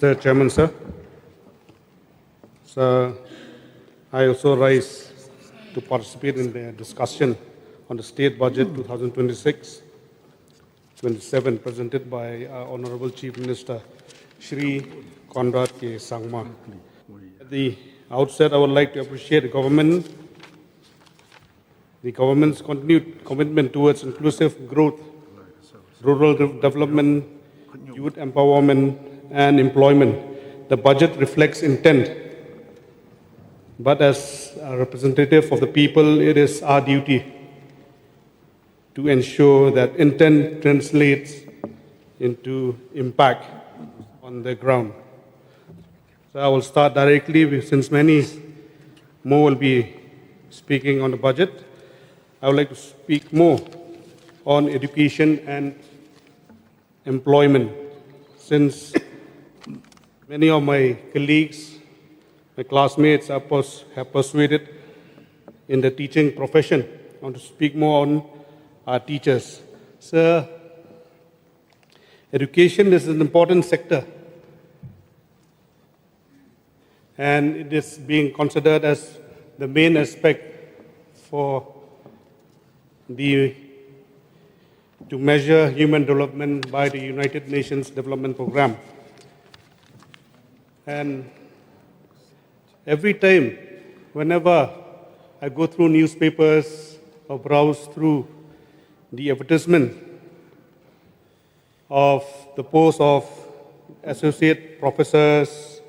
Mr. Chairman, sir. So, I also rise to participate in the discussion on the State Budget 2026-27 presented by Honorable Chief Minister Shri Conrad K. Sangma. At the outset, I would like to appreciate the government's continued commitment towards inclusive growth, rural development, youth empowerment, and employment. The budget reflects intent, but as a representative of the people, it is our duty to ensure that intent translates into impact on the ground. So I will start directly, since many more will be speaking on the budget. I would like to speak more on education and employment, since many of my colleagues, my classmates have persuaded in the teaching profession. I want to speak more on our teachers. So, education is an important sector, and it is being considered as the main aspect to measure human development by the United Nations Development Programme. And every time, whenever I go through newspapers or browse through the advertisement of the post of associate professors,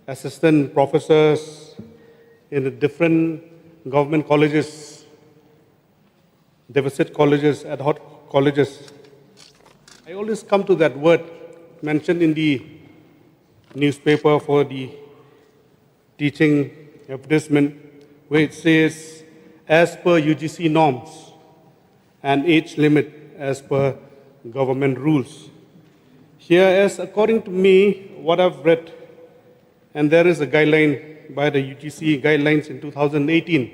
assistant professors in the different government colleges, deficit colleges, ad hoc colleges, I always come to that word mentioned in the newspaper for the teaching advertisement, where it says, as per UGC norms and age limit as per government rules. Here, as according to me, what I've read, and there is a guideline by the UGC guidelines in 2018,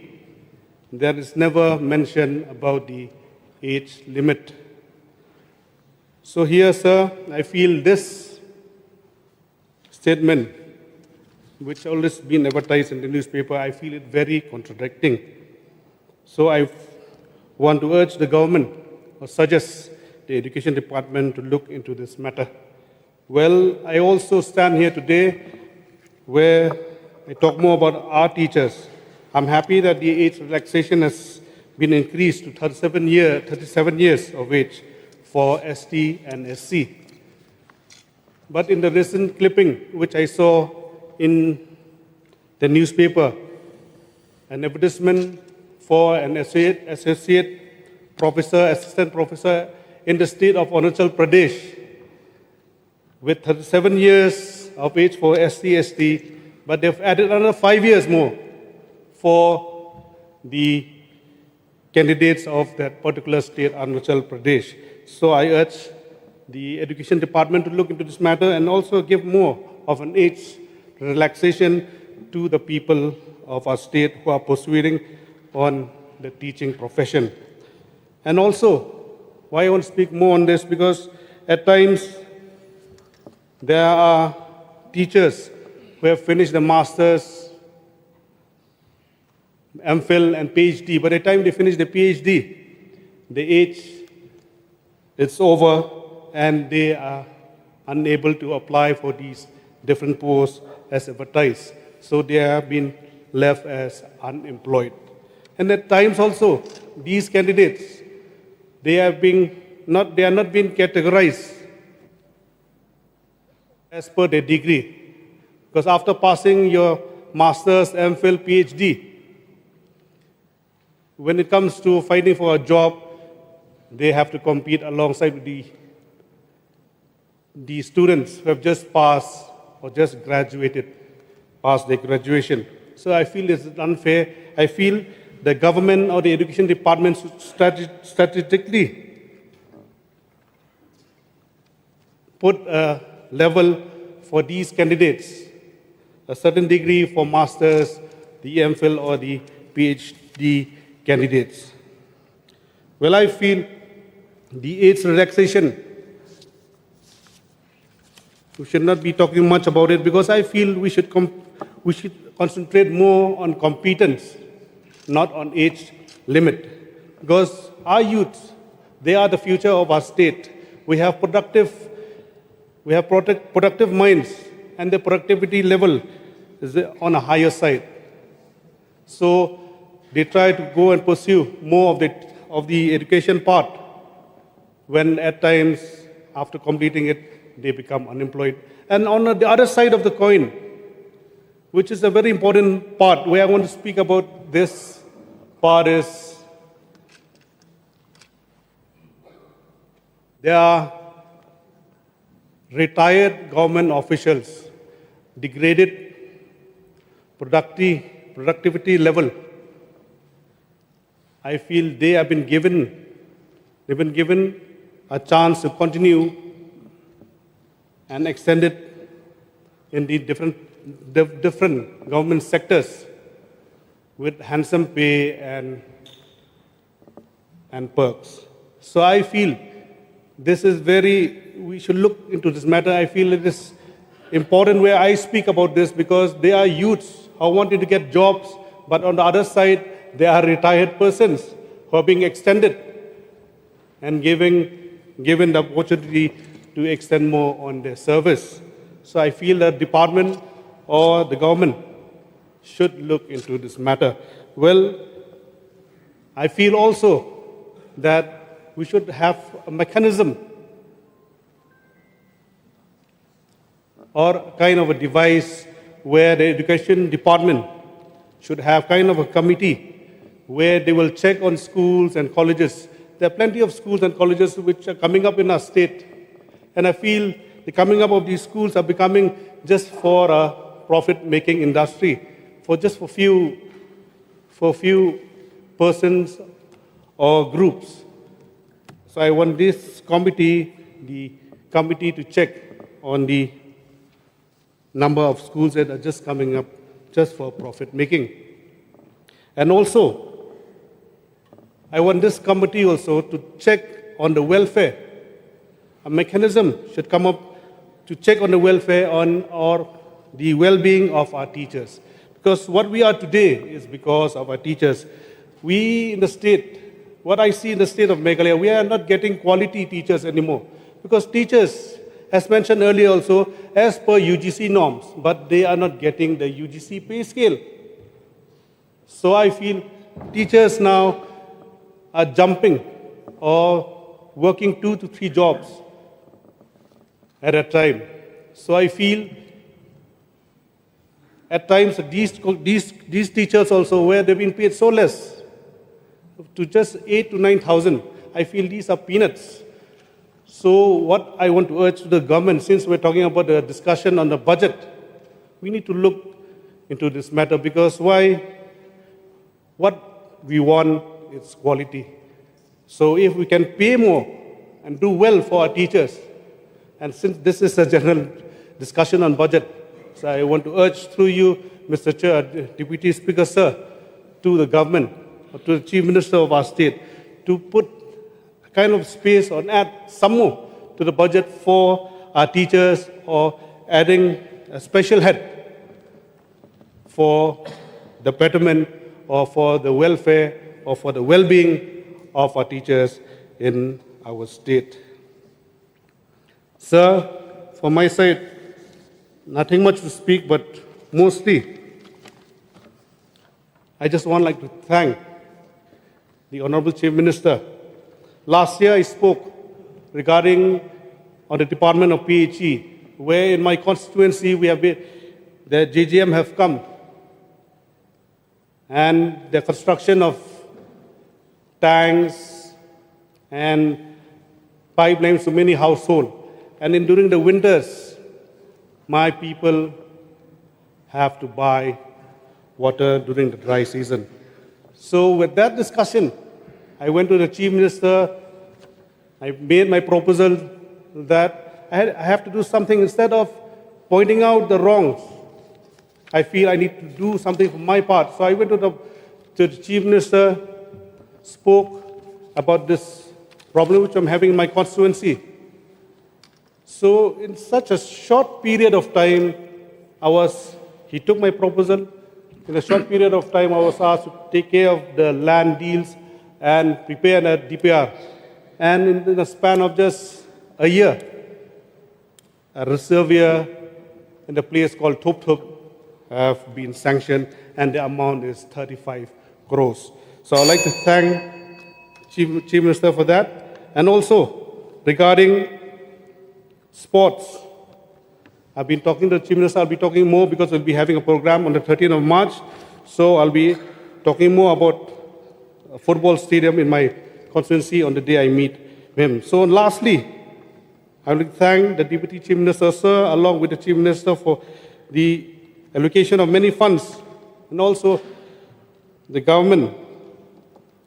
there is never mention about the age limit. So here, sir, I feel this statement, which always been advertised in the newspaper, I feel it very contradicting. So I want to urge the government or suggest the Education Department to look into this matter. Well, I also stand here today where I talk more about our teachers. I'm happy that the age relaxation has been increased to 37 years of age for ST and SC. But in the recent clipping, which I saw in the newspaper, an advertisement for an associate professor, assistant professor in the state of Arunachal Pradesh, with 37 years of age for ST, but they've added another 5 years more for the candidates of that particular state, Arunachal Pradesh. So I urge the Education Department to look into this matter and also give more of an age relaxation to the people of our state who are pursuing on the teaching profession. And also, why I want to speak more on this, because at times there are teachers who have finished the master's, MPhil and PhD. By the time they finish the PhD, the age is over and they are unable to apply for these different posts as advertised. So they have been left as unemployed. And at times also, these candidates, they are not being categorized as per their degree. Because after passing your master's, MPhil, PhD, when it comes to fighting for a job, they have to compete alongside the students who have just passed or just graduated, past their graduation. So I feel it's unfair. I feel the government or the education department should strategically put a level for these candidates, a certain degree for masters, the MPhil or the PhD candidates. Well, I feel the age relaxation we should not be talking much about it because I feel we should concentrate more on competence, not on age limit. Because our youth, they are the future of our state. We have productive minds, and the productivity level is on a higher side. So they try to go and pursue more of the education part, when at times, after completing it, they become unemployed. And on the other side of the coin, which is a very important part, where I want to speak about this part is, there are retired government officials, degraded productivity level. I feel they have been given a chance to continue and extend it in the different government sectors with handsome pay and perks. So I feel we should look into this matter. I feel it is important where I speak about this because they are youths who are wanting to get jobs, but on the other side, there are retired persons who are being extended and given the opportunity to extend more on their service. So I feel the department or the government should look into this matter. Well, I feel also that we should have a mechanism or kind of a device where the education department should have kind of a committee where they will check on schools and colleges. There are plenty of schools and colleges which are coming up in our state. And I feel the coming up of these schools are becoming just for a profit-making industry, for few persons or groups. So I want this committee, the committee, to check on the number of schools that are just coming up just for profit-making. And also, I want this committee also to check on the welfare. A mechanism should come up to check on the welfare or the well-being of our teachers. Because what we are today is because of our teachers. We in the state, what I see in the state of Meghalaya, we are not getting quality teachers anymore. Because teachers, as mentioned earlier also, as per UGC norms, but they are not getting the UGC pay scale. So I feel teachers now are jumping or working 2 to 3 jobs at a time. So I feel at times these teachers also, where they've been paid so less, to just 8,000 to 9,000, I feel these are peanuts. So what I want to urge to the government, since we're talking about the discussion on the budget, we need to look into this matter because what we want is quality. So if we can pay more and do well for our teachers, and since this is a general discussion on budget, so I want to urge through you, Mr. Chair, Deputy Speaker, sir, to the government, or to the Chief Minister of our state, to put a kind of space or add some more to the budget for our teachers, or adding a special head for the betterment or for the welfare or for the well-being of our teachers in our state. Sir, from my side, nothing much to speak, but mostly I just like to thank the Honorable Chief Minister. Last year I spoke regarding on the Department of PHE, where in my constituency the JGM have come, and the construction of tanks and pipelines to many households. And during the winters, my people have to buy water during the dry season. So with that discussion, I went to the Chief Minister. I made my proposal that I have to do something instead of pointing out the wrongs. I feel I need to do something for my part. So I went to the Chief Minister, spoke about this problem which I'm having in my constituency. So in such a short period of time, he took my proposal. In a short period of time, I was asked to take care of the land deals and prepare a DPR. And in a span of just a year, a reservoir in a place called Top have been sanctioned, and the amount is 35 crores. So I'd like to thank Chief Minister for that. And also, regarding sports, I've been talking to the Chief Minister. I'll be talking more because we'll be having a program on the 13th of March. So I'll be talking more about a football stadium in my constituency on the day I meet him. So lastly, I will thank the Deputy Chief Minister, sir, along with the Chief Minister for the allocation of many funds, and also the government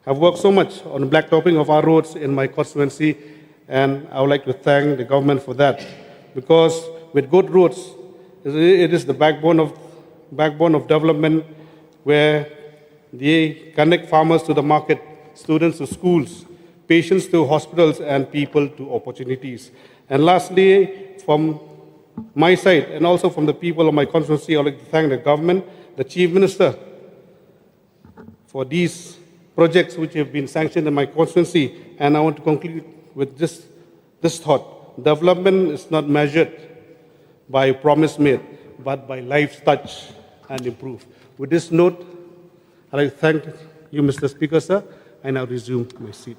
have worked so much on the blacktopping of our roads in my constituency, and I would like to thank the government for that, because with good roads, it is the backbone of development, where they connect farmers to the market, students to schools, patients to hospitals, and people to opportunities. And lastly, from my side, and also from the people of my constituency, I would like to thank the government, the Chief Minister, for these projects which have been sanctioned in my constituency. And I want to conclude with this thought. Development is not measured by promise made, but by lives touched and improved. With this note, I'd like to thank you, Mr. Speaker, sir. I now resume my seat.